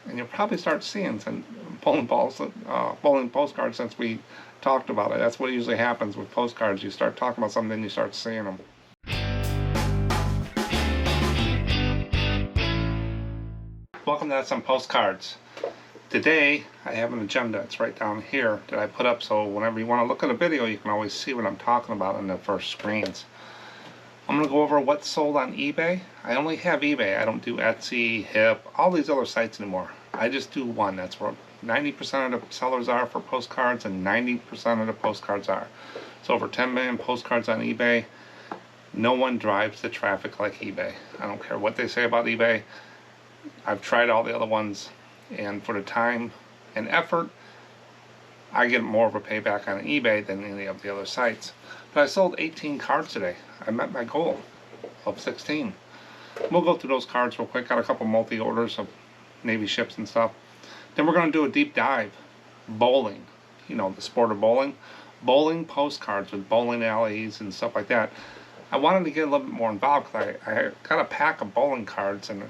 and you'll probably start seeing some bowling postcards since we talked about it. That's what usually happens with postcards. You start talking about something, then you start seeing them. Welcome to some postcards. Today I have an agenda. It's right down here that I put up, so whenever you want to look at a video, you can always see what I'm talking about in the first screens. I'm going to go over what's sold on eBay. I only have eBay. I don't do Etsy, Hip, all these other sites anymore. I just do one. That's where 90% of the sellers are for postcards and 90% of the postcards are. So over 10 million postcards on eBay. No one drives the traffic like eBay. I don't care what they say about eBay. I've tried all the other ones, and for the time and effort, I get more of a payback on eBay than any of the other sites. But I sold 18 cards today. I met my goal of 16. We'll go through those cards real quick. Got a couple multi-orders of Navy ships and stuff. Then we're going to do a deep dive. Bowling. You know, the sport of bowling. Bowling postcards with bowling alleys and stuff like that. I wanted to get a little bit more involved because I got a pack of bowling cards and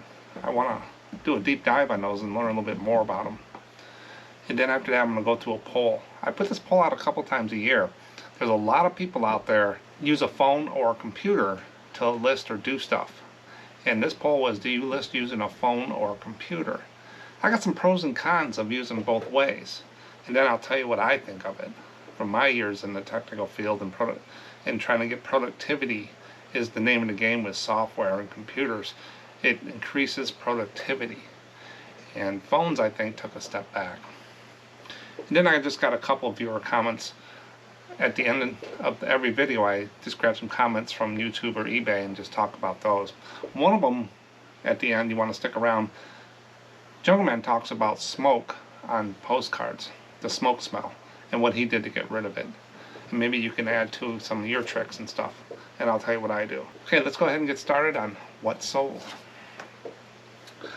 I want to do a deep dive on those and learn a little bit more about them. And then after that, I'm going to go to a poll. I put this poll out a couple times a year. There's a lot of people out there use a phone or a computer to list or do stuff. And this poll was, do you list using a phone or a computer? I got some pros and cons of using both ways. And then I'll tell you what I think of it. From my years in the technical field and trying to get productivity is the name of the game with software and computers. It increases productivity. And phones, I think, took a step back. And then I just got a couple of viewer comments. At the end of every video, I just grab some comments from YouTube or eBay and just talk about those. One of them, at the end, you want to stick around. Jungleman talks about smoke on postcards, the smoke smell, and what he did to get rid of it. And maybe you can add to some of your tricks and stuff, and I'll tell you what I do. Okay, let's go ahead and get started on what sold.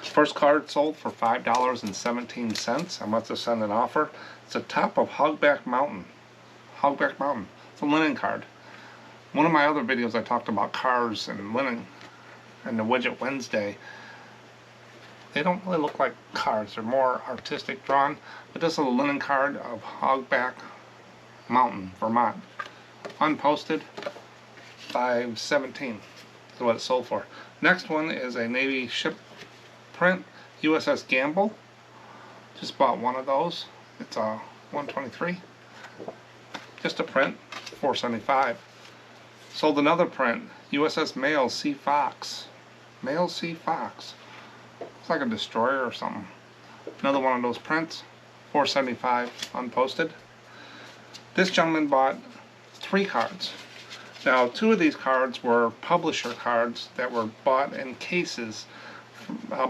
First card sold for $5.17. I must have sent an offer. It's a top of Hogback Mountain. Hogback Mountain. It's a linen card. One of my other videos I talked about cars and linen and the Widget Wednesday. They don't really look like cards. They're more artistic drawn. But this is a linen card of Hogback Mountain, Vermont. Unposted, $5.17 is what it sold for. Next one is a Navy ship print, USS Gamble. Just bought one of those. It's a 123. Just a print, $4.75. Sold another print, USS Mail Sea Fox. Mail Sea Fox. Looks like a destroyer or something. Another one of those prints, $4.75 unposted. This gentleman bought 3 cards. Now, 2 of these cards were publisher cards that were bought in cases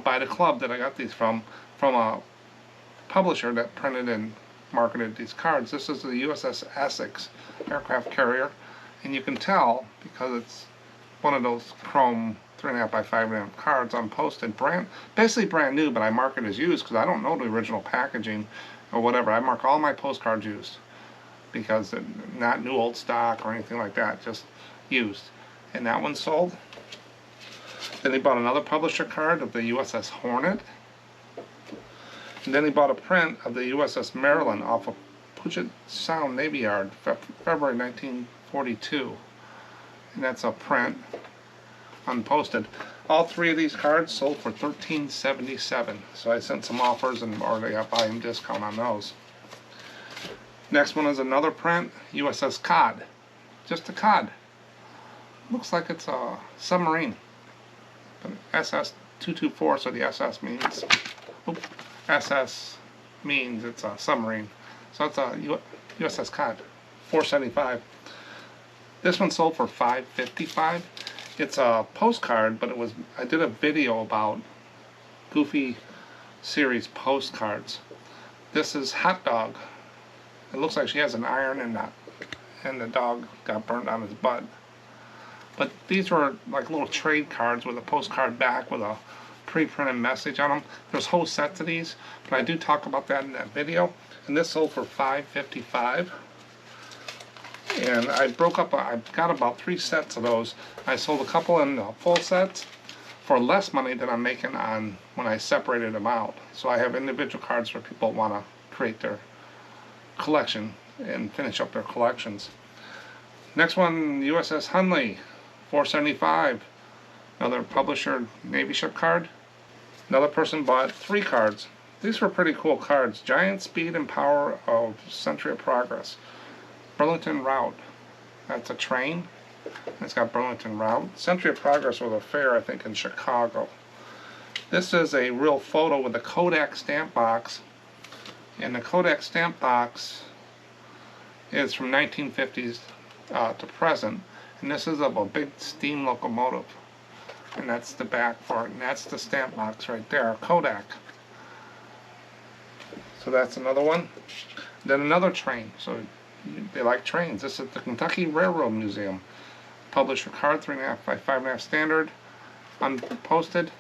by the club that I got these from a publisher that printed and marketed these cards. This is the USS Essex aircraft carrier, and you can tell because it's one of those chrome 3.5 by 5.5 cards unposted, basically brand new, but I mark it as used because I don't know the original packaging or whatever. I mark all my postcards used because they're not new old stock or anything like that, just used. And that one sold. Then he bought another publisher card of the USS Hornet. And then he bought a print of the USS Maryland off of Puget Sound Navy Yard, February 1942. And that's a print, unposted. All 3 of these cards sold for $13.77. So I sent some offers and already got volume discount on those. Next one is another print, USS Cod. Just a cod. Looks like it's a submarine. SS-224, so the SS means, SS means it's a submarine. So it's a USS Cod, $4.75. This one sold for $5.55. It's a postcard, but I did a video about Goofy series postcards. This is Hot Dog. It looks like she has an iron and the dog got burnt on his butt. But these were like little trade cards with a postcard back with a pre-printed message on them. There's whole sets of these, but I do talk about that in that video. And this sold for $5.55. And I got about 3 sets of those. I sold a couple in full sets, for less money than I'm making on when I separated them out. So I have individual cards for people who want to create their collection and finish up their collections. Next one, USS Hunley, $4.75. Another publisher Navy ship card. Another person bought 3 cards. These were pretty cool cards. Giant Speed and Power of Century of Progress. Burlington Route. That's a train. It's got Burlington Route. Century of Progress was a fair, I think, in Chicago. This is a real photo with a Kodak stamp box. And the Kodak stamp box is from 1950s to present. And this is of a big steam locomotive. And that's the back for it. And that's the stamp box right there, Kodak. So that's another one. Then another train. So they like trains. This is the Kentucky Railroad Museum. Publisher card, 3.5 by 5.5 standard, unposted.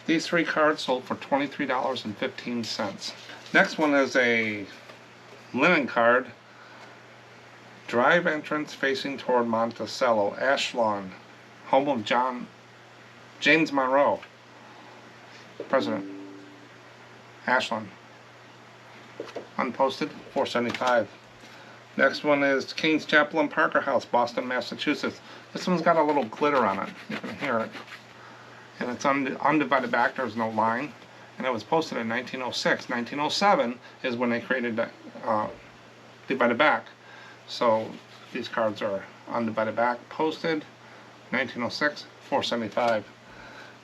These 3 cards sold for $23.15. Next one is a linen card. Drive entrance facing toward Monticello, Ashlawn, home of James Monroe, President. Ashlawn. Unposted, $4.75. Next one is King's Chapel and Parker House, Boston, Massachusetts. This one's got a little glitter on it. You can hear it. And it's undivided back. There's no line. And it was posted in 1906. 1907 is when they created divided back. So these cards are undivided back, posted 1906, $4.75.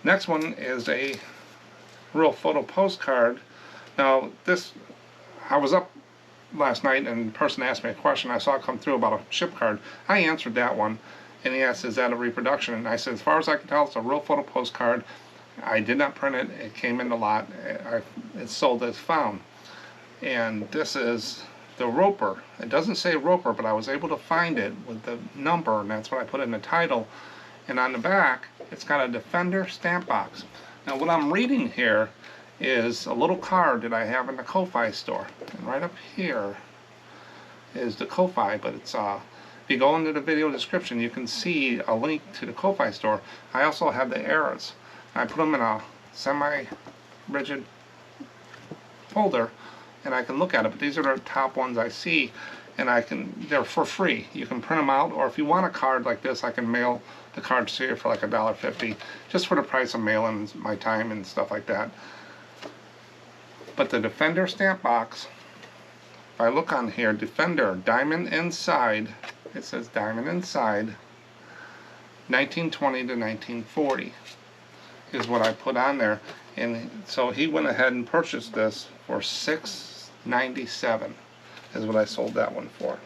Next one is a real photo postcard. Now this, I was up last night and the person asked me a question. I saw it come through about a ship card. I answered that one, and he asked, is that a reproduction? And I said, as far as I can tell, it's a real photo postcard. I did not print it. It came in the lot. It's sold as found. And this is the Roper. It doesn't say Roper, but I was able to find it with the number, and that's what I put in the title. And on the back, it's got a Defender stamp box. Now what I'm reading here is a little card that I have in the Ko-Fi store. And right up here is the Ko-Fi, but it's if you go into the video description, you can see a link to the Ko-Fi store. I also have the eras. I put them in a semi-rigid folder, and I can look at it. But these are the top ones I see, and they're for free. You can print them out, or if you want a card like this, I can mail the cards to you for like $1.50, just for the price of mailing my time and stuff like that. But the Defender stamp box, if I look on here, Defender, diamond inside, it says diamond inside, 1920 to 1940 is what I put on there. And so he went ahead and purchased this for $6.97 is what I sold that one for.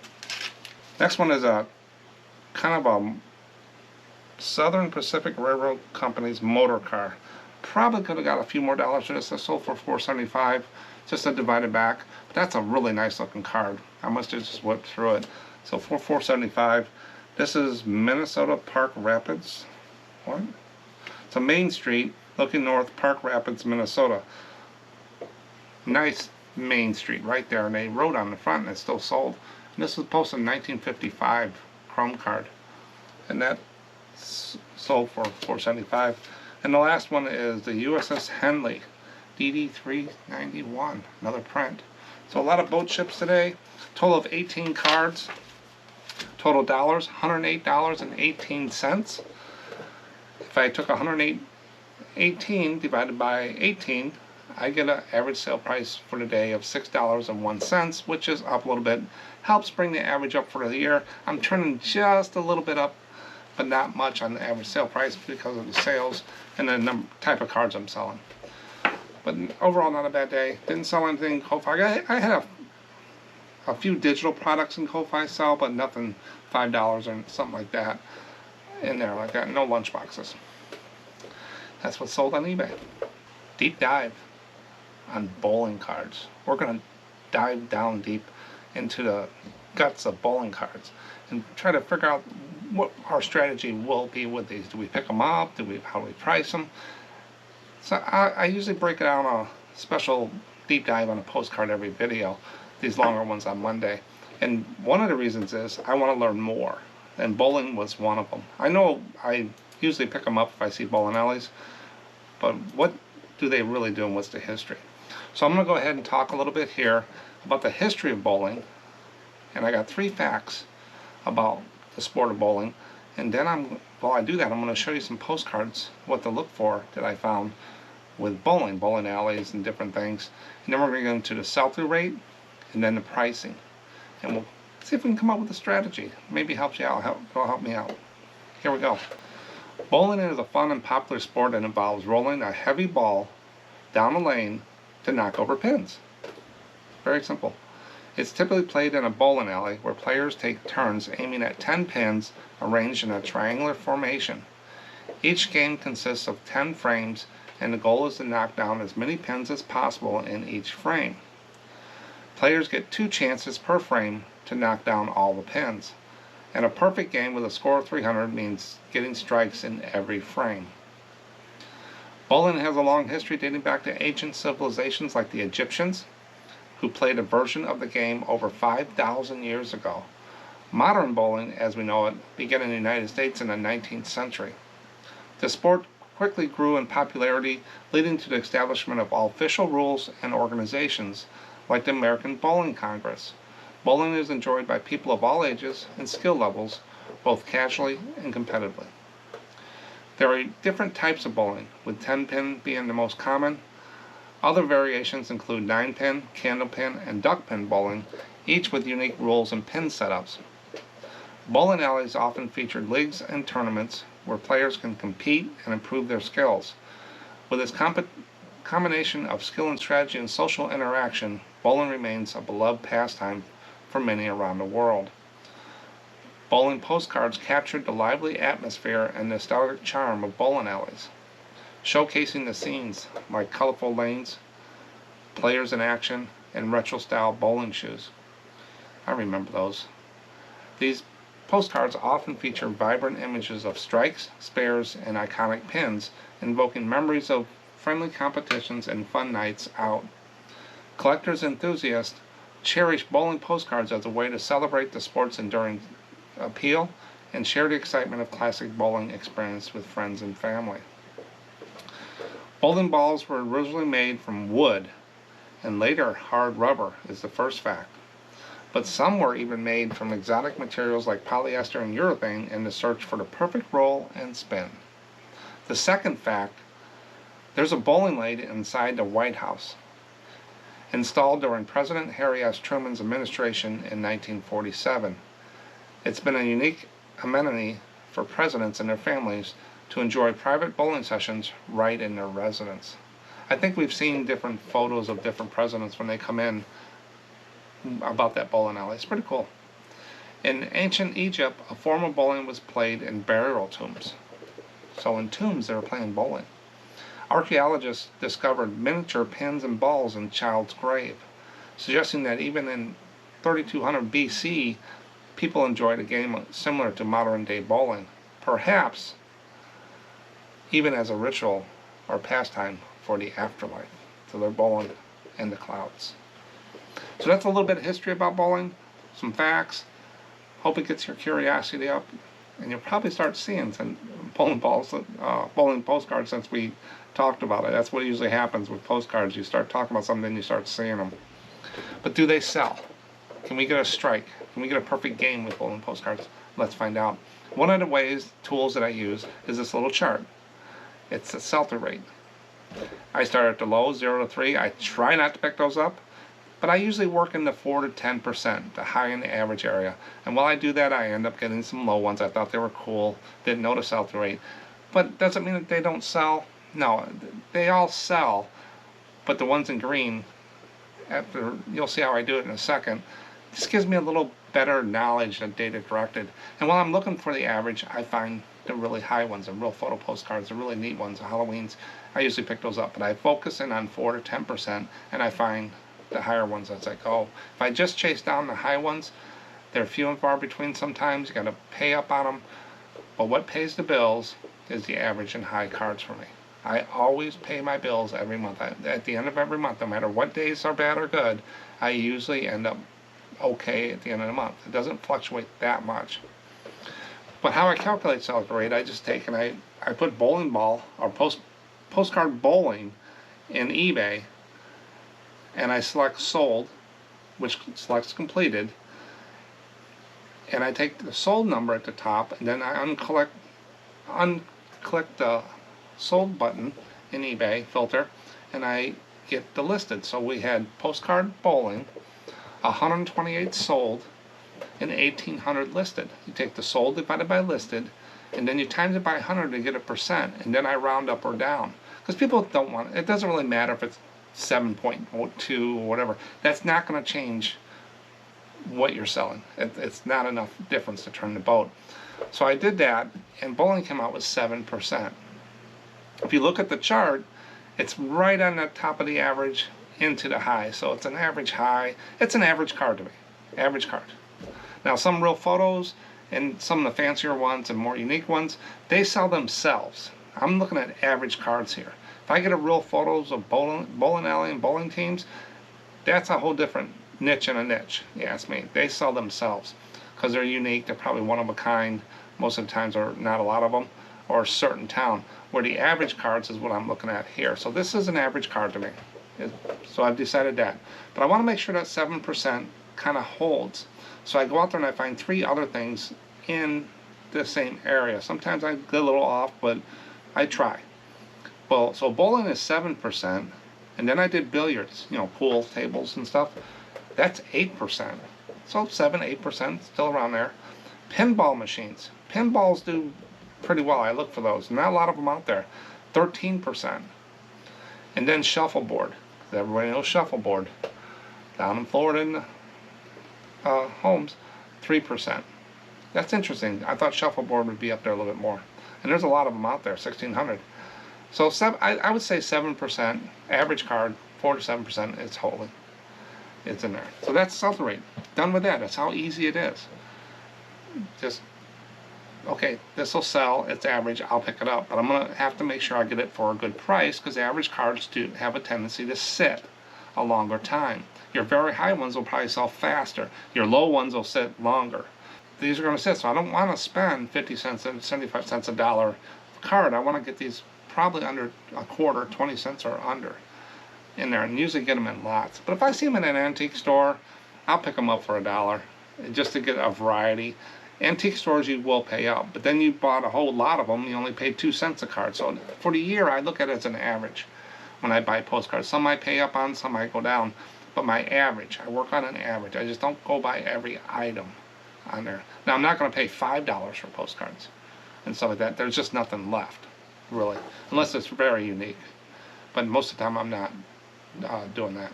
Next one is a kind of a Southern Pacific Railroad Company's motor car. Probably could have got a few more dollars for this. I sold for $4.75, just a divided back. But that's a really nice looking card. I must have just whipped through it. So for $4.75. This is Minnesota Park Rapids. What? It's a Main Street looking north, Park Rapids, Minnesota. Nice Main Street right there, and they wrote on the front and it's still sold. And this was posted in 1955, chrome card. And that sold for $4.75. And the last one is the USS Henley, DD-391, another print. So a lot of boat ships today. Total of 18 cards. Total dollars, $108.18. If I took 118 divided by 18, I get an average sale price for the day of $6.01, which is up a little bit. Helps bring the average up for the year. I'm turning just a little bit up, but not much on the average sale price because of the sales and the type of cards I'm selling. But overall, not a bad day. Didn't sell anything in Ko-Fi. I had a few digital products in Ko-Fi sell, but nothing $5 or something like that in there like that. No lunch boxes. That's what's sold on eBay. Deep dive on bowling cards. We're going to dive down deep into the guts of bowling cards and try to figure out what our strategy will be with these. Do we pick them up? How do we price them? So I usually break it down a special deep dive on a postcard every video, these longer ones on Monday. And one of the reasons is I want to learn more, and bowling was one of them. I know I usually pick them up if I see bowling alleys. But what do they really do, and what's the history? So I'm going to go ahead and talk a little bit here about the history of bowling. And I got 3 facts about the sport of bowling. And then while I do that, I'm going to show you some postcards, what to look for that I found with bowling alleys and different things. And then we're going to get into the sell-through rate and then the pricing. And we'll see if we can come up with a strategy. Maybe helps you out, it'll help me out. Here we go. Bowling is a fun and popular sport that involves rolling a heavy ball down a lane to knock over pins. Very simple. It's typically played in a bowling alley where players take turns aiming at 10 pins arranged in a triangular formation. Each game consists of 10 frames, and the goal is to knock down as many pins as possible in each frame. Players get 2 chances per frame to knock down all the pins, and a perfect game with a score of 300 means getting strikes in every frame. Bowling has a long history dating back to ancient civilizations like the Egyptians, who played a version of the game over 5,000 years ago. Modern bowling, as we know it, began in the United States in the 19th century. The sport quickly grew in popularity, leading to the establishment of all official rules and organizations, like the American Bowling Congress. Bowling is enjoyed by people of all ages and skill levels, both casually and competitively. There are different types of bowling, with 10-pin being the most common. Other variations include 9-pin, candlepin, and duckpin bowling, each with unique rules and pin setups. Bowling alleys often feature leagues and tournaments where players can compete and improve their skills. With its combination of skill and strategy and social interaction, bowling remains a beloved pastime for many around the world. Bowling postcards captured the lively atmosphere and nostalgic charm of bowling alleys, showcasing the scenes like colorful lanes, players in action, and retro-style bowling shoes. I remember those. These postcards often feature vibrant images of strikes, spares, and iconic pins, invoking memories of friendly competitions and fun nights out. Collectors and enthusiasts cherish bowling postcards as a way to celebrate the sport's enduring appeal and share the excitement of classic bowling experience with friends and family. Bowling balls were originally made from wood, and later hard rubber is the first fact. But some were even made from exotic materials like polyester and urethane in the search for the perfect roll and spin. The second fact, there's a bowling lane inside the White House, installed during President Harry S. Truman's administration in 1947. It's been a unique amenity for presidents and their families to enjoy private bowling sessions right in their residence. I think we've seen different photos of different presidents when they come in about that bowling alley. It's pretty cool. In ancient Egypt, a form of bowling was played in burial tombs. So in tombs, they were playing bowling. Archaeologists discovered miniature pins and balls in child's grave, suggesting that even in 3200 BC, people enjoyed a game similar to modern-day bowling, perhaps even as a ritual or pastime for the afterlife. So they're bowling in the clouds. So that's a little bit of history about bowling, some facts. Hope it gets your curiosity up, and you'll probably start seeing some bowling postcards since we talked about it. That's what usually happens with postcards. You start talking about something, then you start seeing them. But do they sell? Can we get a strike? Can we get a perfect game with bowling postcards? Let's find out. One of the tools that I use is this little chart. It's a sell-through rate. I start at the low, 0 to 3. I try not to pick those up, but I usually work in the 4 to 10%, the high and the average area. And while I do that, I end up getting some low ones. I thought they were cool, didn't know the sell-through rate. But doesn't mean that they don't sell. No, they all sell, but the ones in green, you'll see how I do it in a second, this gives me a little better knowledge of data directed. And while I'm looking for the average, I find the really high ones, the real photo postcards, the really neat ones, the Halloweens. I usually pick those up, but I focus in on 4 to 10%, and I find the higher ones as I go. If I just chase down the high ones, they're few and far between sometimes. You got to pay up on them, but what pays the bills is the average and high cards for me. I always pay my bills every month. At the end of every month, no matter what days are bad or good, I usually end up okay at the end of the month. It doesn't fluctuate that much. But how I calculate sell-through rate, I just take and I put bowling ball or postcard bowling in eBay, and I select sold, which selects completed, and I take the sold number at the top, and then I unclick the sold button in eBay filter, and I get the listed. So we had postcard bowling, 128 sold, and 1,800 listed. You take the sold divided by listed, and then you times it by 100 to get a percent, and then I round up or down. Because people don't want it. Doesn't really matter if it's 7.2 or whatever. That's not going to change what you're selling. It's not enough difference to turn the boat. So I did that, and bowling came out with 7%. If you look at the chart, it's right on the top of the average into the high. So it's an average high. It's an average card to me. Average card. Now some real photos and some of the fancier ones and more unique ones, they sell themselves. I'm looking at average cards here. If I get a real photos of bowling alley and bowling teams, that's a whole different niche and a niche. You ask me. They sell themselves because they're unique. They're probably one of a kind most of the times, or not a lot of them, or a certain town. Where the average cards is what I'm looking at here. So this is an average card to me. So I've decided that. But I want to make sure that 7% kind of holds. So I go out there and I find 3 other things in the same area. Sometimes I get a little off, but I try. Well, so bowling is 7%, and then I did billiards, you know, pool tables and stuff. That's 8%. So 7-8%, still around there. Pinball machines. Pinballs do pretty well. I look for those. Not a lot of them out there. 13%. And then shuffleboard. Everybody knows shuffleboard. Down in Florida in the homes, 3%. That's interesting. I thought shuffleboard would be up there a little bit more. And there's a lot of them out there, 1,600. So I would say 7%, average card, 4 to 7% is holding. It's in there. So that's sell-through rate. Done with that. That's how easy it is. Just, okay, this will sell, it's average, I'll pick it up. But I'm going to have to make sure I get it for a good price, because average cards do have a tendency to sit a longer time. Your very high ones will probably sell faster. Your low ones will sit longer. These are going to sit, so I don't want to spend 50 cents and 75 cents a dollar card. I want to get these probably under a quarter, 20 cents or under in there, and usually get them in lots. But if I see them in an antique store, I'll pick them up for $1 just to get a variety. Antique stores you will pay up, but then you bought a whole lot of them, you only paid 2 cents a card. So for the year, I look at it as an average when I buy postcards. Some I pay up on, some I go down, but my average, I work on an average. I just don't go by every item on there. Now I'm not going to pay $5 for postcards and stuff like that. There's just nothing left, really, unless it's very unique. But most of the time I'm not doing that.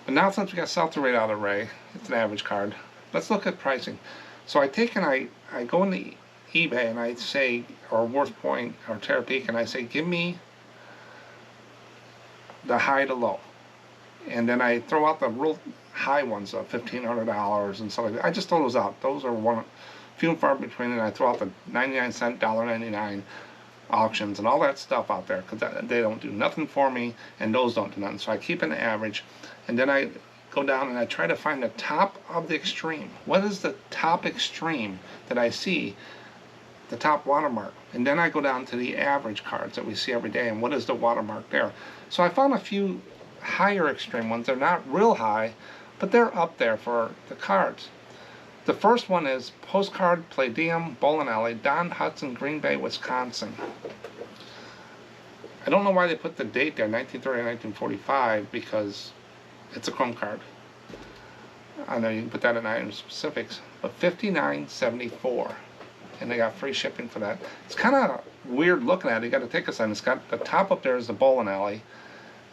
But now since we got sell-through rate out of the way, it's an average card. Let's look at pricing. So I take and I go into eBay and I say, or Worth Point or Terapeak, and I say, give me the high to low. And then I throw out the real high ones of $1,500 and stuff like that. I just throw those out. Those are few and far between, and I throw out the 99-cent, $1.99 auctions and all that stuff out there, because they don't do nothing for me, and those don't do nothing. So I keep an average, and then I go down and I try to find the top of the extreme. What is the top extreme that I see, the top watermark? And then I go down to the average cards that we see every day, and what is the watermark there? So I found a few higher extreme ones. They're not real high, but they're up there for the cards. The first one is Postcard Palladium Bowling Alley, Don Hudson, Green Bay, Wisconsin. I don't know why they put the date there, 1930 1945, because it's a chrome card. I know you can put that in item specifics, but $59.74, and they got free shipping for that. It's kind of weird looking at it. You got to take a second. It's got the top up there is the bowling alley,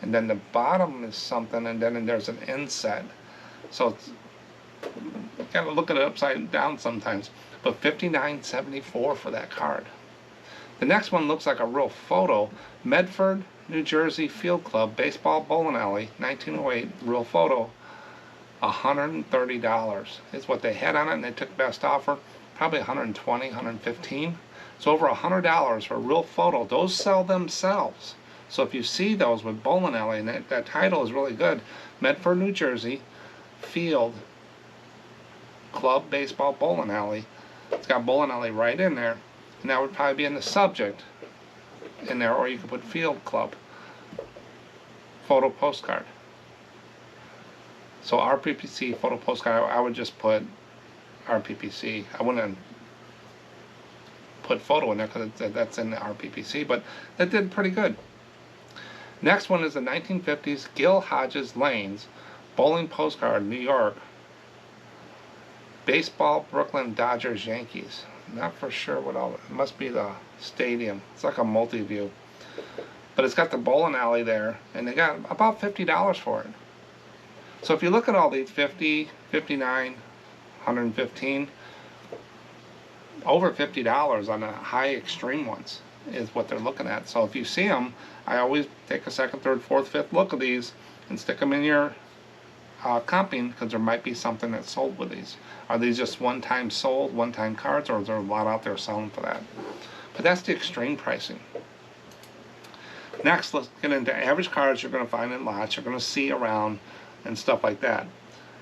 and then the bottom is something, and then there's an inset. So it's, you got to look at it upside down sometimes. But $59.74 for that card. The next one looks like a real photo. Medford, New Jersey Field Club Baseball Bowling Alley, 1908, real photo. $130 is what they had on it, and they took best offer, probably $120, $115. So over $100 for a real photo. Those sell themselves. So if you see those with bowling alley, and that title is really good, Medford, New Jersey Field Club Baseball Bowling Alley, It's got bowling alley right in there, and that would probably be in the subject in there, or you could put field club, photo postcard. So RPPC photo postcard, I would just put RPPC. I wouldn't put photo in there because that's in the RPPC, but that did pretty good. Next one is the 1950s Gil Hodges Lanes bowling postcard, New York. Baseball, Brooklyn Dodgers, Yankees. Not for sure what all. It must be the stadium. It's like a multi-view. But it's got the bowling alley there, and they got about $50 for it. So if you look at all these, 50, 59, 115, over $50 on the high extreme ones is what they're looking at. So if you see them, I always take a second, third, fourth, fifth look at these and stick them in your comping, because there might be something that's sold with these. Are these just one-time sold, one-time cards, or is there a lot out there selling for that? But that's the extreme pricing. Next, let's get into average cards you're going to find in lots, you're going to see around and stuff like that,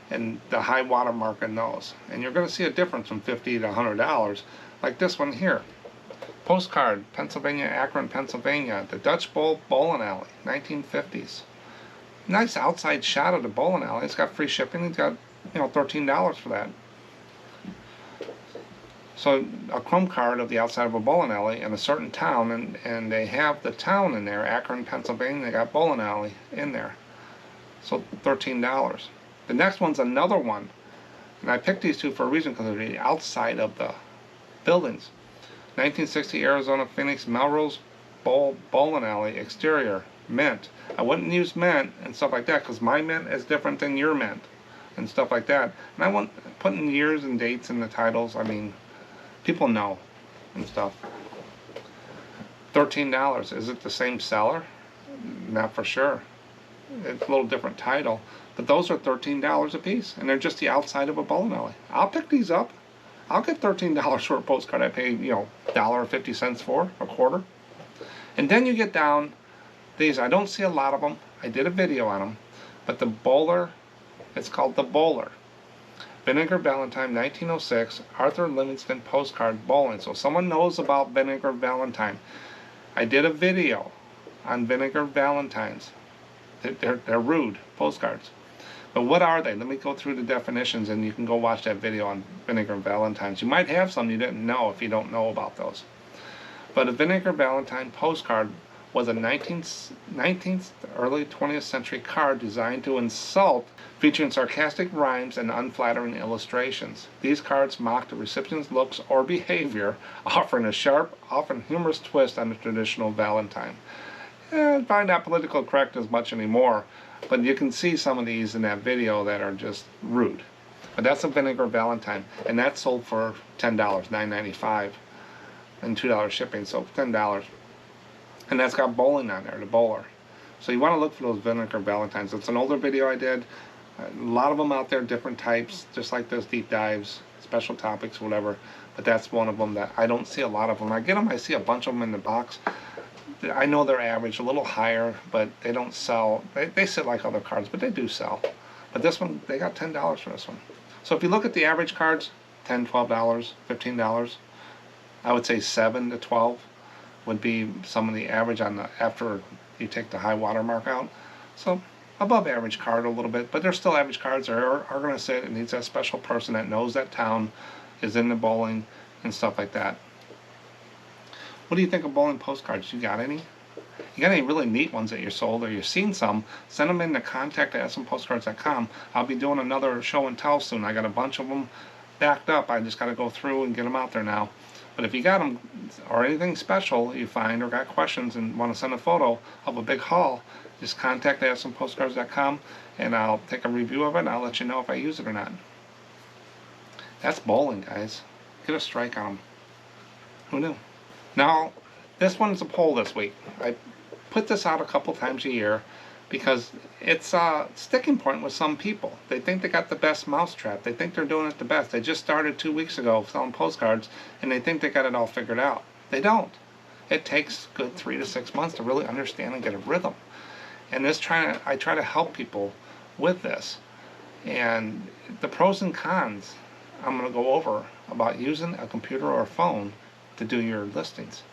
and the high watermark in those. And you're going to see a difference from $50 to $100, like this one here. Postcard, Pennsylvania, Akron, Pennsylvania, the Dutch Bowl Bowling Alley, 1950s. Nice outside shot of the bowling alley. It's got free shipping. It's got, $13 for that. So a chrome card of the outside of a bowling alley in a certain town, and they have the town in there, Akron, Pennsylvania. They got bowling alley in there. So $13. The next one's another one, and I picked these two for a reason, because they're the outside of the buildings. 1960 Arizona Phoenix Melrose Bowling Alley exterior, mint. I wouldn't use mint and stuff like that, because my mint is different than your mint and stuff like that. And I want putting years and dates in the titles. I mean, people know and stuff. $13. Is it the same seller? Not for sure. It's a little different title, but those are $13 a piece, and they're just the outside of a bowling alley. I'll pick these up. I'll get $13 for a postcard I paid, $1.50 for, a quarter. And then you get down these. I don't see a lot of them. I did a video on them, but the bowler, it's called the bowler. Vinegar Valentine, 1906, Arthur Livingston postcard bowling. So someone knows about Vinegar Valentine. I did a video on Vinegar Valentines. They're rude postcards. But what are they? Let me go through the definitions, and you can go watch that video on Vinegar Valentines. You might have some you didn't know if you don't know about those. But a Vinegar Valentine postcard was a 19th, early 20th century card designed to insult, featuring sarcastic rhymes and unflattering illustrations. These cards mock the recipient's looks or behavior, offering a sharp, often humorous twist on the traditional Valentine. I find not political correct as much anymore, but you can see some of these in that video that are just rude. But that's a Vinegar Valentine, and that's sold for $10, $9.95, and $2 shipping, so $10. And that's got bowling on there, the bowler. So you want to look for those Vinegar Valentines. It's an older video I did. A lot of them out there, different types, just like those deep dives, special topics, whatever. But that's one of them that I don't see a lot of them. I get them, I see a bunch of them in the box. I know they're average, a little higher, but they don't sell. They sit like other cards, but they do sell. But this one, they got $10 for this one. So if you look at the average cards, $10, $12, $15, I would say $7 to $12 would be some of the average on the, after you take the high water mark out. So above average card a little bit, but they're still average cards. Are going to sit. It needs that special person that knows that town, is in the bowling and stuff like that. What do you think of bowling postcards? You got any? You got any really neat ones that you sold, or you've seen some? Send them in to contact@SMPostcards.com. I'll be doing another show and tell soon. I got a bunch of them backed up. I just got to go through and get them out there now. But if you got them, or anything special you find, or got questions and want to send a photo of a big haul, just contact@SMPostcards.com, and I'll take a review of it, and I'll let you know if I use it or not. That's bowling, guys. Get a strike on them. Who knew? Now, this one's a poll this week. I put this out a couple times a year because it's a sticking point with some people. They think they got the best mousetrap. They think they're doing it the best. They just started 2 weeks ago selling postcards, and they think they got it all figured out. They don't. It takes good 3 to 6 months to really understand and get a rhythm. And I try to help people with this. And the pros and cons I'm going to go over about using a computer or a phone to do your listings.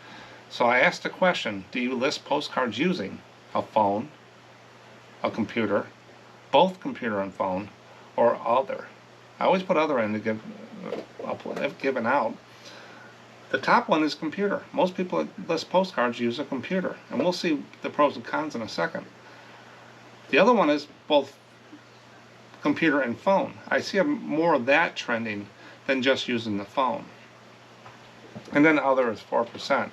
So I asked the question, do you list postcards using a phone, a computer, both computer and phone, or other? I always put other in to give if given out. The top one is computer. Most people that list postcards use a computer, and we'll see the pros and cons in a second. The other one is both computer and phone. I see more of that trending than just using the phone. And then other is 4%.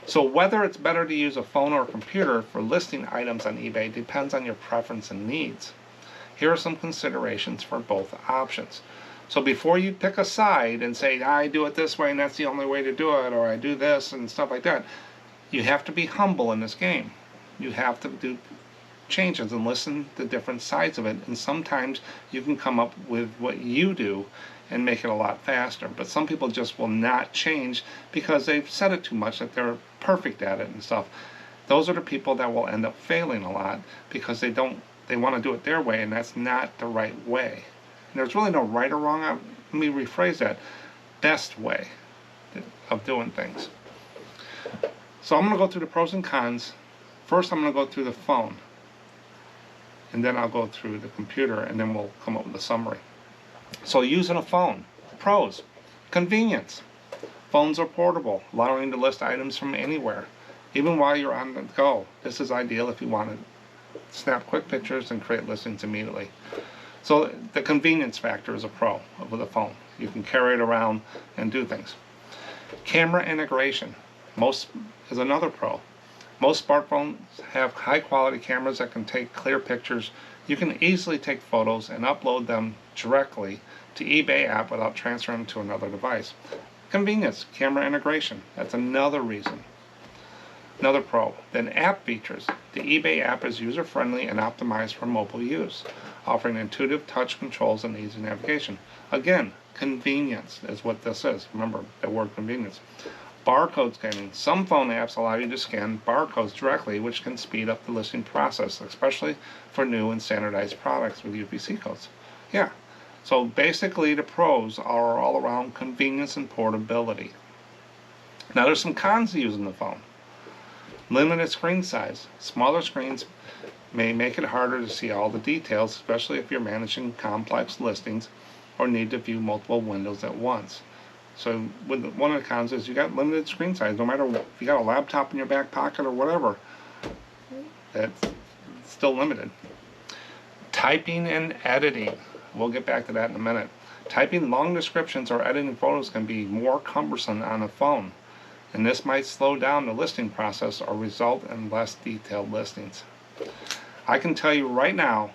So whether it's better to use a phone or a computer for listing items on eBay depends on your preference and needs. Here are some considerations for both options. So before you pick a side and say, I do it this way and that's the only way to do it, or I do this and stuff like that, you have to be humble in this game. You have to do changes and listen to different sides of it, and sometimes you can come up with what you do and make it a lot faster. But some people just will not change because they've said it too much that they're perfect at it and stuff. Those are the people that will end up failing a lot because they want to do it their way, and that's not the right way. And there's really no right or wrong. Let me rephrase that. Best way of doing things. So I'm going to go through the pros and cons. First, I'm going to go through the phone, and then I'll go through the computer, and then we'll come up with a summary. So using a phone. Pros. Convenience. Phones are portable, allowing you to list items from anywhere, even while you're on the go. This is ideal if you want to snap quick pictures and create listings immediately. So the convenience factor is a pro with a phone. You can carry it around and do things. Camera integration is another pro. Most smartphones have high quality cameras that can take clear pictures. You can easily take photos and upload them directly to eBay app without transferring them to another device. Convenience, camera integration, that's another reason. Another pro. Then app features. The eBay app is user-friendly and optimized for mobile use, offering intuitive touch controls and easy navigation. Again, convenience is what this is. Remember the word convenience. Barcode scanning. Some phone apps allow you to scan barcodes directly, which can speed up the listing process, especially for new and standardized products with UPC codes. Yeah. So basically the pros are all around convenience and portability. Now there's some cons to using the phone. Limited screen size. Smaller screens may make it harder to see all the details, especially if you're managing complex listings or need to view multiple windows at once. So one of the cons is you got limited screen size. No matter if you got a laptop in your back pocket or whatever, that's still limited. Typing and editing. We'll get back to that in a minute. Typing long descriptions or editing photos can be more cumbersome on a phone, and this might slow down the listing process or result in less detailed listings. I can tell you right now,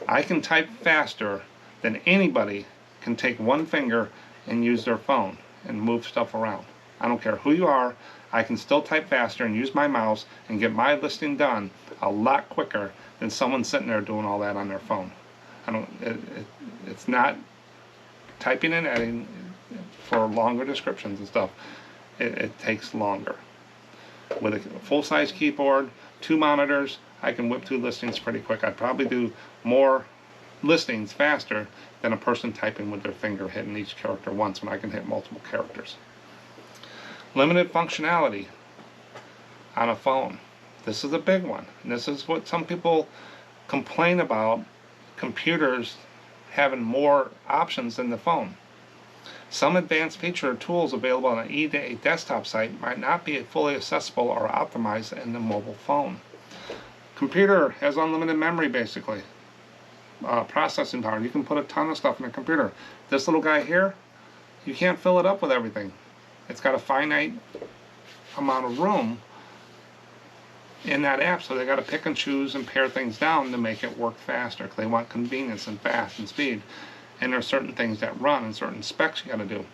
I can type faster than anybody can take one finger and use their phone and move stuff around. I don't care who you are, I can still type faster and use my mouse and get my listing done a lot quicker than someone sitting there doing all that on their phone. It's not typing and editing for longer descriptions and stuff. It takes longer. With a full-size keyboard, 2 monitors, I can whip through listings pretty quick. I'd probably do more listings faster than a person typing with their finger hitting each character once when I can hit multiple characters. Limited functionality on a phone. This is a big one. And this is what some people complain about, computers having more options than the phone. Some advanced feature or tools available on an eBay desktop site might not be fully accessible or optimized in the mobile phone. Computer has unlimited memory basically. Processing power. You can put a ton of stuff in a computer. This little guy here, you can't fill it up with everything. It's got a finite amount of room in that app, so they got to pick and choose and pare things down to make it work faster, because they want convenience and fast and speed. And there are certain things that run and certain specs you got to do.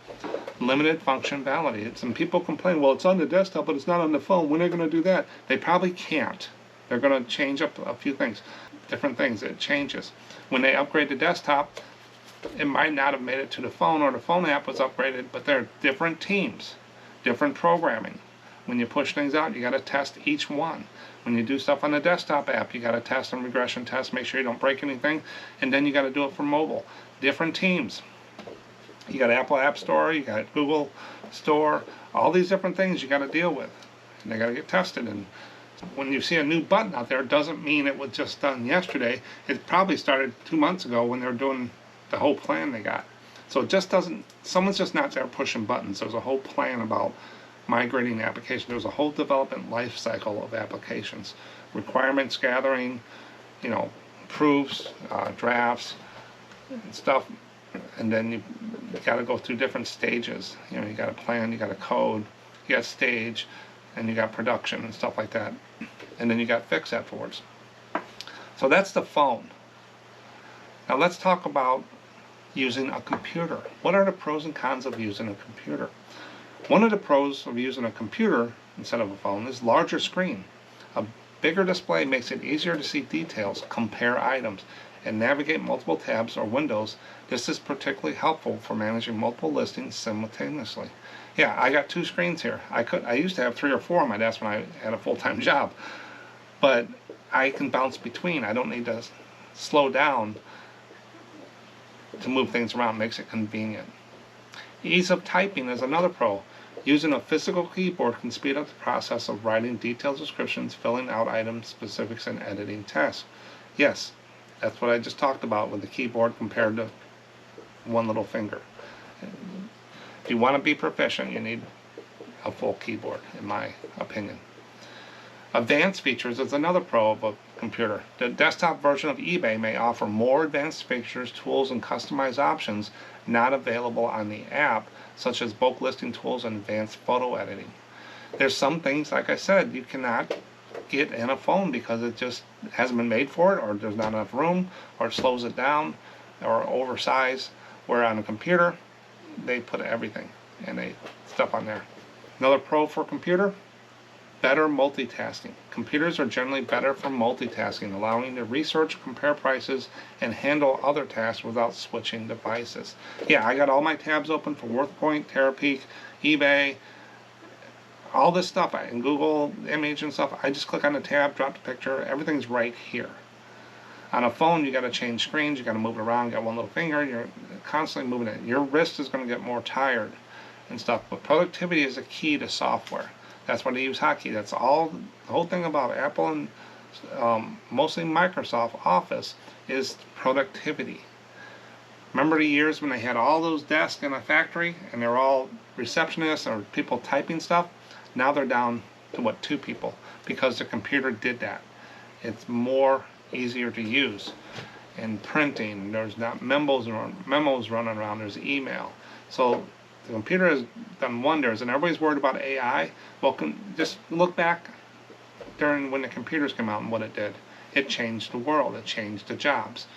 Limited functionality. Some people complain, well, it's on the desktop, but it's not on the phone. When are they going to do that? They probably can't. They're going to change up a few things, different things. It changes. When they upgrade the desktop, it might not have made it to the phone, or the phone app was upgraded, but they're different teams, different programming. When you push things out, you got to test each one. When you do stuff on the desktop app, you got to test and regression test, make sure you don't break anything, and then you got to do it for mobile. Different teams. You got Apple App Store, you got Google Store, all these different things you got to deal with. And they got to get tested. And when you see a new button out there, it doesn't mean it was just done yesterday. It probably started 2 months ago when they were doing the whole plan they got. So it just doesn't, someone's just not there pushing buttons. There's a whole plan about migrating applications. There's a whole development life cycle of applications. Requirements gathering, proofs, drafts, and stuff. And then you got to go through different stages. You got a plan, you got a code, you got stage, and you got production and stuff like that. And then you got fix afterwards. So that's the phone. Now let's talk about using a computer. What are the pros and cons of using a computer? One of the pros of using a computer instead of a phone is larger screen. A bigger display makes it easier to see details, compare items, and navigate multiple tabs or windows. This is particularly helpful for managing multiple listings simultaneously. Yeah, I got 2 screens here. I used to have 3 or 4 on my desk when I had a full-time job, but I can bounce between. I don't need to slow down to move things around. Makes it convenient. Ease of typing is another pro. Using a physical keyboard can speed up the process of writing detailed descriptions, filling out item specifics, and editing tasks. Yes, that's what I just talked about with the keyboard compared to one little finger. If you want to be proficient, you need a full keyboard, in my opinion. Advanced features is another pro of a computer. The desktop version of eBay may offer more advanced features, tools, and customized options not available on the app, such as bulk listing tools and advanced photo editing. There's some things, like I said, you cannot get in a phone because it just hasn't been made for it, or there's not enough room, or it slows it down, or oversized, where on a computer, they put everything and they stuff on there. Another pro for computer, better multitasking. Computers are generally better for multitasking, allowing you to research, compare prices, and handle other tasks without switching devices. Yeah, I got all my tabs open for WorthPoint, TerraPeak, eBay, all this stuff, in Google Image and stuff. I just click on the tab, drop the picture, everything's right here. On a phone, you got to change screens, you got to move it around, you got one little finger, you're constantly moving it. Your wrist is going to get more tired and stuff. But productivity is a key to software. That's why they use hotkey. That's all. The whole thing about Apple and mostly Microsoft Office is productivity. Remember the years when they had all those desks in a factory and they're all receptionists or people typing stuff? Now they're down to 2 people because the computer did that. It's more easier to use. And printing, there's not memos running around, there's email. So the computer has done wonders, and everybody's worried about AI. Well, just look back during when the computers came out and what it did. It changed the world. It changed the jobs.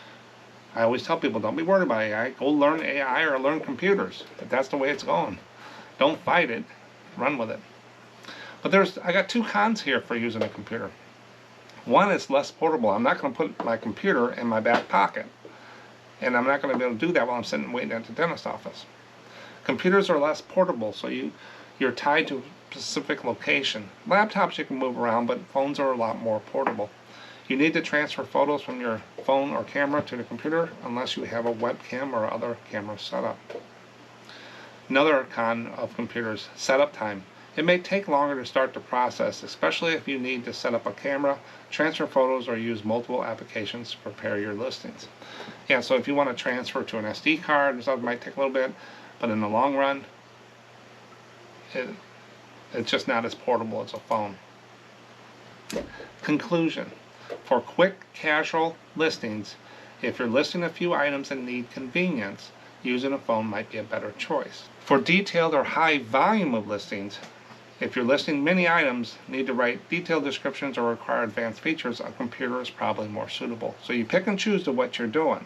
I always tell people, don't be worried about AI. Go learn AI or learn computers. If that's the way it's going. Don't fight it. Run with it. But I got 2 cons here for using a computer. One, it's less portable. I'm not going to put my computer in my back pocket. And I'm not going to be able to do that while I'm sitting waiting at the dentist office. Computers are less portable, so you're tied to a specific location. Laptops you can move around, but phones are a lot more portable. You need to transfer photos from your phone or camera to the computer unless you have a webcam or other camera setup. Another con of computers, setup time. It may take longer to start the process, especially if you need to set up a camera, transfer photos, or use multiple applications to prepare your listings. Yeah, so if you want to transfer to an SD card and stuff, it might take a little bit, but in the long run, it's just not as portable as a phone. Conclusion. For quick, casual listings, if you're listing a few items and need convenience, using a phone might be a better choice. For detailed or high volume of listings, if you're listing many items, need to write detailed descriptions or require advanced features, a computer is probably more suitable. So you pick and choose to what you're doing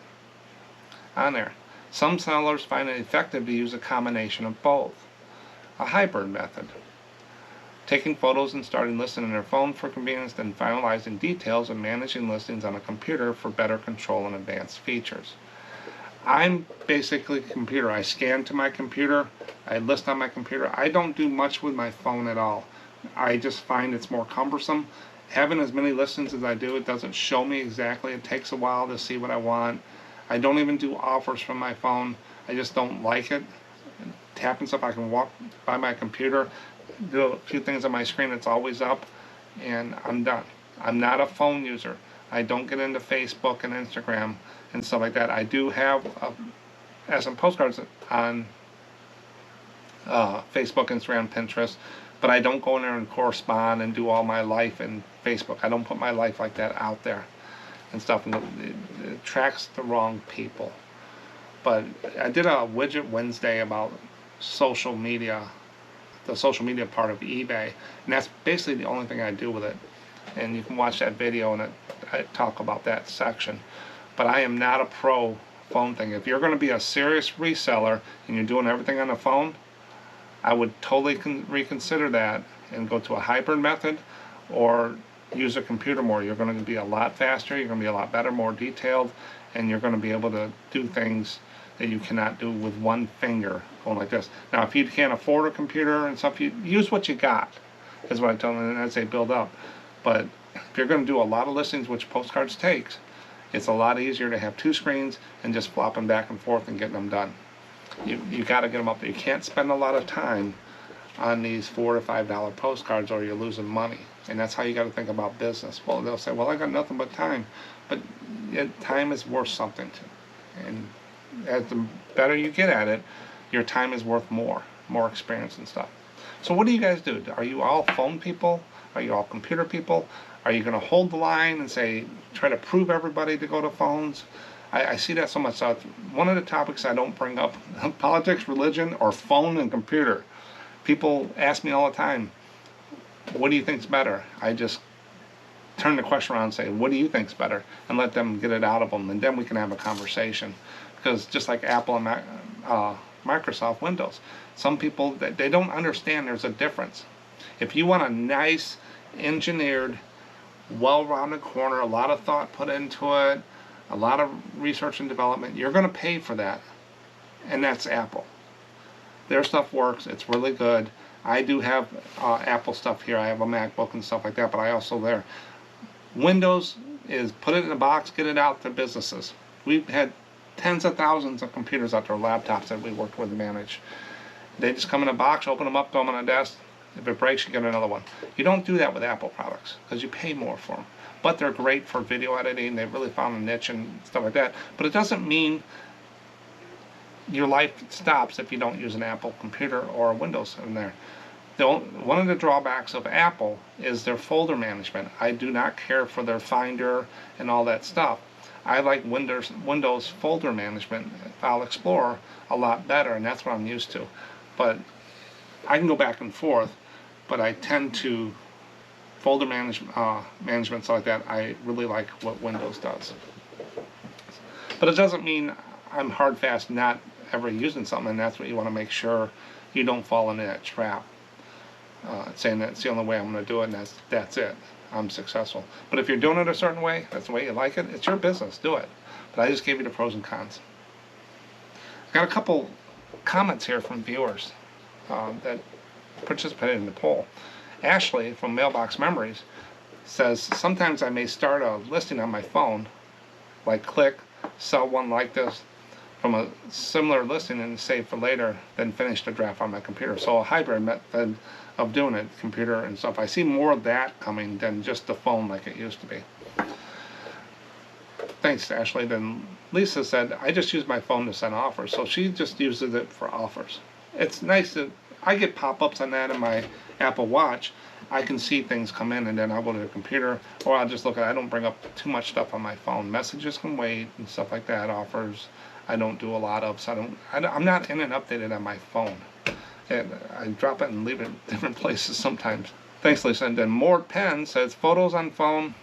on there. Some sellers find it effective to use a combination of both. A hybrid method. Taking photos and starting listing on their phone for convenience, then finalizing details and managing listings on a computer for better control and advanced features. I'm basically a computer. I scan to my computer. I list on my computer. I don't do much with my phone at all. I just find it's more cumbersome. Having as many listings as I do, it doesn't show me exactly. It takes a while to see what I want. I don't even do offers from my phone. I just don't like it. Tapping stuff, I can walk by my computer, do a few things on my screen, it's always up, and I'm done. I'm not a phone user. I don't get into Facebook and Instagram and stuff like that. I do have SMPostcards on Facebook, Instagram, Pinterest, but I don't go in there and correspond and do all my life in Facebook. I don't put my life like that out there and stuff, and it attracts the wrong people. But I did a Widget Wednesday about social media, the social media part of eBay, and that's basically the only thing I do with it. And you can watch that video, and I talk about that section. But I am not a pro phone thing. If you're going to be a serious reseller and you're doing everything on the phone, I would totally reconsider that and go to a hybrid method, or use a computer more. You're going to be a lot faster, you're going to be a lot better, more detailed, and you're going to be able to do things that you cannot do with one finger going like this. Now, if you can't afford a computer and stuff, you use what you got, is what I tell them as they build up. But if you're going to do a lot of listings, which Postcards takes, it's a lot easier to have two screens and just flop them back and forth and getting them done. You got to get them up there. You can't spend a lot of time on these $4 to $5 postcards, or you're losing money. And that's how you got to think about business. Well, they'll say, well, I got nothing but time. But time is worth something to. And as the better you get at it, your time is worth more experience and stuff. So what do you guys do? Are you all phone people? Are you all computer people? Are you going to hold the line and say, try to prove everybody to go to phones? I see that so much. So one of the topics I don't bring up, politics, religion, or phone and computer. People ask me all the time, what do you think's better? I just turn the question around and say, what do you think's better? And let them get it out of them, and then we can have a conversation. Because just like Apple and Microsoft Windows, some people, they don't understand there's a difference. If you want a nice, engineered, well-rounded corner, a lot of thought put into it, a lot of research and development, you're going to pay for that. And that's Apple. Their stuff works. It's really good. I do have Apple stuff here. I have a MacBook and stuff like that, but I also there. Windows is put it in a box, get it out to businesses. We've had tens of thousands of computers out there, laptops that we worked with and managed. They just come in a box, open them up, throw them on a desk. If it breaks, you get another one. You don't do that with Apple products because you pay more for them. But they're great for video editing. They've really found a niche and stuff like that. But it doesn't mean your life stops if you don't use an Apple computer or a Windows in there. One of the drawbacks of Apple is their folder management. I do not care for their Finder and all that stuff. I like Windows folder management, File Explorer, a lot better, and that's what I'm used to. But I can go back and forth, but I tend to folder management, so like that. I really like what Windows does. But it doesn't mean I'm hard fast not ever using something, and that's what you want to make sure you don't fall into that trap. Saying that's the only way I'm going to do it, and that's it. I'm successful. But if you're doing it a certain way, that's the way you like it, it's your business, do it. But I just gave you the pros and cons. I got a couple comments here from viewers that participated in the poll. Ashley from Mailbox Memories says, sometimes I may start a listing on my phone, like click, sell one like this, from a similar listing and save for later, then finish the draft on my computer. So a hybrid method of doing it, computer and stuff. I see more of that coming than just the phone like it used to be. Thanks, Ashley. Then Lisa said, I just use my phone to send offers. So she just uses it for offers. It's nice that I get pop-ups on that in my Apple Watch. I can see things come in, and then I'll go to the computer, or I'll just look at it. I don't bring up too much stuff on my phone. Messages can wait and stuff like that. Offers I don't do a lot of, so I'm not in and updated on my phone. And I drop it and leave it in different places sometimes. Thanks, Lisa. And then Mort Penn says, photos on phone,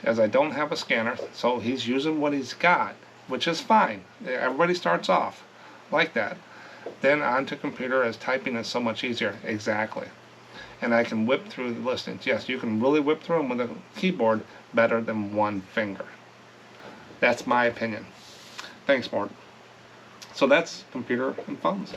as I don't have a scanner, so he's using what he's got, which is fine. Everybody starts off like that. Then onto computer, as typing is so much easier. Exactly. And I can whip through the listings. Yes, you can really whip through them with a keyboard better than one finger. That's my opinion. Thanks, Mort. So that's computer and phones.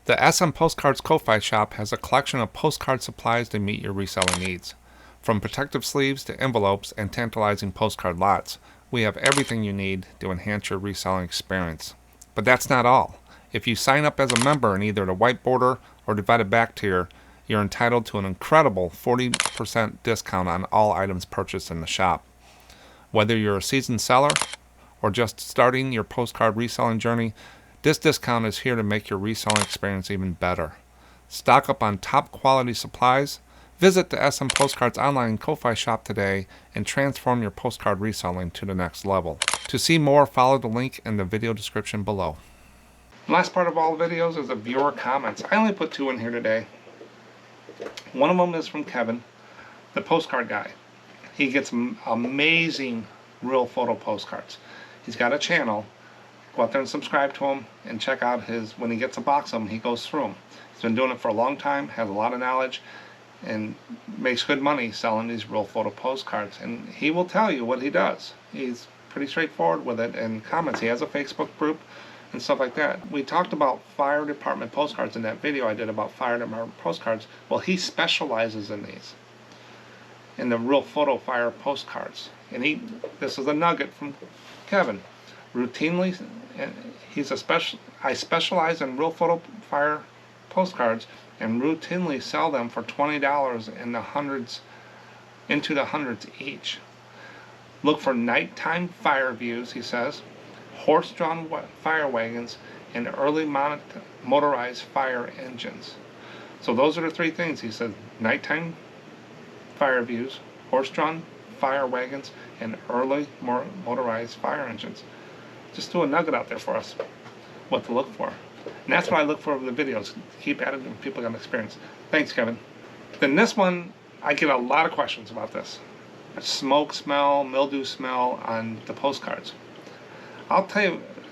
The SMPostcards Ko-Fi shop has a collection of postcard supplies to meet your reselling needs. From protective sleeves to envelopes and tantalizing postcard lots, we have everything you need to enhance your reselling experience. But that's not all. If you sign up as a member in either the whiteboarder or divided back tier, you're entitled to an incredible 40% discount on all items purchased in the shop. Whether you're a seasoned seller or just starting your postcard reselling journey, this discount is here to make your reselling experience even better. Stock up on top quality supplies. Visit the SMPostcards online Ko-Fi shop today and transform your postcard reselling to the next level. To see more, follow the link in the video description below. The last part of all the videos is the viewer comments. I only put 2 in here today. One of them is from Kevin, the postcard guy. He gets amazing real photo postcards. He's got a channel. Go out there and subscribe to him and check out his, when he gets a box of them, he goes through them. He's been doing it for a long time, has a lot of knowledge, and makes good money selling these real photo postcards. And he will tell you what he does. He's pretty straightforward with it and comments. He has a Facebook group and stuff like that. We talked about fire department postcards in that video I did about fire department postcards. Well, he specializes in these, in the real photo fire postcards. And this is a nugget from Kevin. Routinely, I specialize in real photo fire postcards and routinely sell them for $20 in the hundreds, into the hundreds each. Look for nighttime fire views, he says, horse-drawn fire wagons, and early motorized fire engines. So those are the 3 things. He said nighttime fire views, horse-drawn fire wagons, and early motorized fire engines. Just threw a nugget out there for us, what to look for. And that's what I look for in the videos. Keep at it and people got experience. Thanks, Kevin. Then this one, I get a lot of questions about this. Smoke smell, mildew smell on the postcards. I'll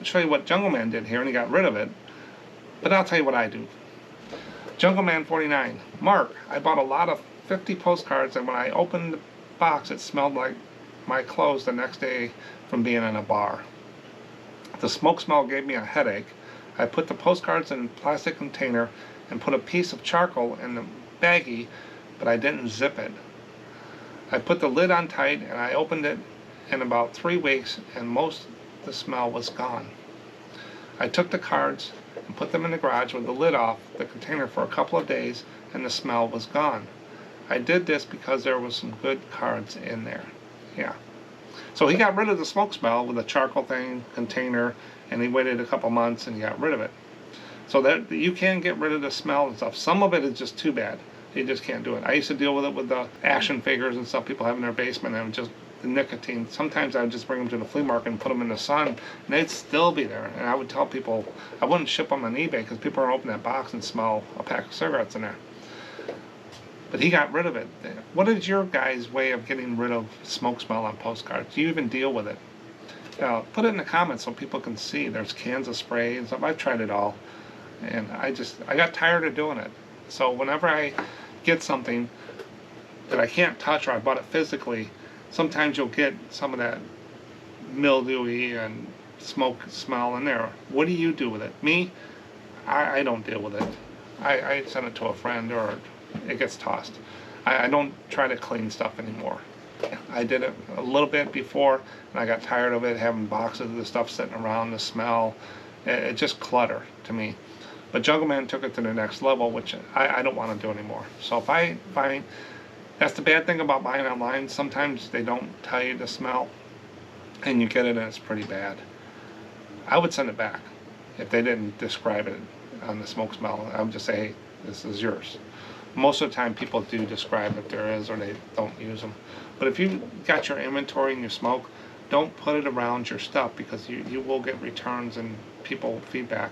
show you what Jungle Man did here, and he got rid of it. But I'll tell you what I do. Jungle Man 49. Mark, I bought a lot of 50 postcards, and when I opened the box, it smelled like my clothes the next day from being in a bar. The smoke smell gave me a headache. I put the postcards in a plastic container and put a piece of charcoal in the baggie, but I didn't zip it. I put the lid on tight and I opened it in about 3 weeks and most of the smell was gone. I took the cards and put them in the garage with the lid off the container for a couple of days and the smell was gone. I did this because there was some good cards in there. Yeah. So he got rid of the smoke smell with a charcoal thing, container, and he waited a couple months and he got rid of it. So that you can get rid of the smell and stuff. Some of it is just too bad. You just can't do it. I used to deal with it with the action figures and stuff people have in their basement, and just the nicotine. Sometimes I would just bring them to the flea market and put them in the sun, and they'd still be there. And I would tell people, I wouldn't ship them on eBay because people would open that box and smell a pack of cigarettes in there. But he got rid of it. What is your guys' way of getting rid of smoke smell on postcards? Do you even deal with it? Put it in the comments so people can see. There's cans of spray and stuff. I've tried it all. And I got tired of doing it. So whenever I get something that I can't touch or I bought it physically, sometimes you'll get some of that mildewy and smoke smell in there. What do you do with it? Me, I don't deal with it. I send it to a friend or it gets tossed. I don't try to clean stuff anymore. I did it a little bit before and I got tired of it, having boxes of the stuff sitting around, the smell. It just clutter to me. But Jungle Man took it to the next level, which I don't want to do anymore. So if I find, that's the bad thing about buying online, sometimes they don't tell you the smell and you get it and it's pretty bad. I would send it back if they didn't describe it on the smoke smell. I would just say, hey, this is yours. Most of the time people do describe if there is or they don't use them. But if you got your inventory and your smoke, don't put it around your stuff because you will get returns and people feedback.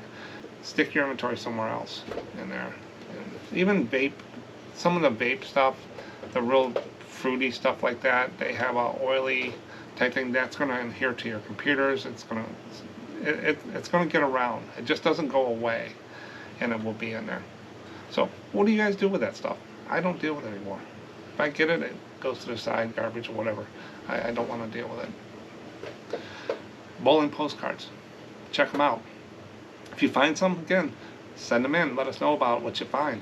Stick your inventory somewhere else in there. And even vape, some of the vape stuff, the real fruity stuff like that, they have a oily type thing that's going to adhere to your computers. It's going to get around. It just doesn't go away, and it will be in there. So what do you guys do with that stuff? I don't deal with it anymore. If I get it, it goes to the side, garbage or whatever. I don't want to deal with it. Bowling postcards. Check them out. If you find some, again, send them in. Let us know about what you find.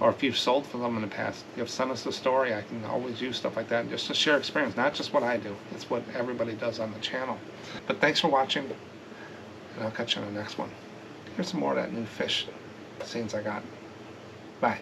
or if you've sold for them in the past, you've sent us a story. I can always use stuff like that just to share experience, not just what I do. It's what everybody does on the channel. But thanks for watching, and I'll catch you on the next one. Here's some more of that new fish scenes I got. Bye.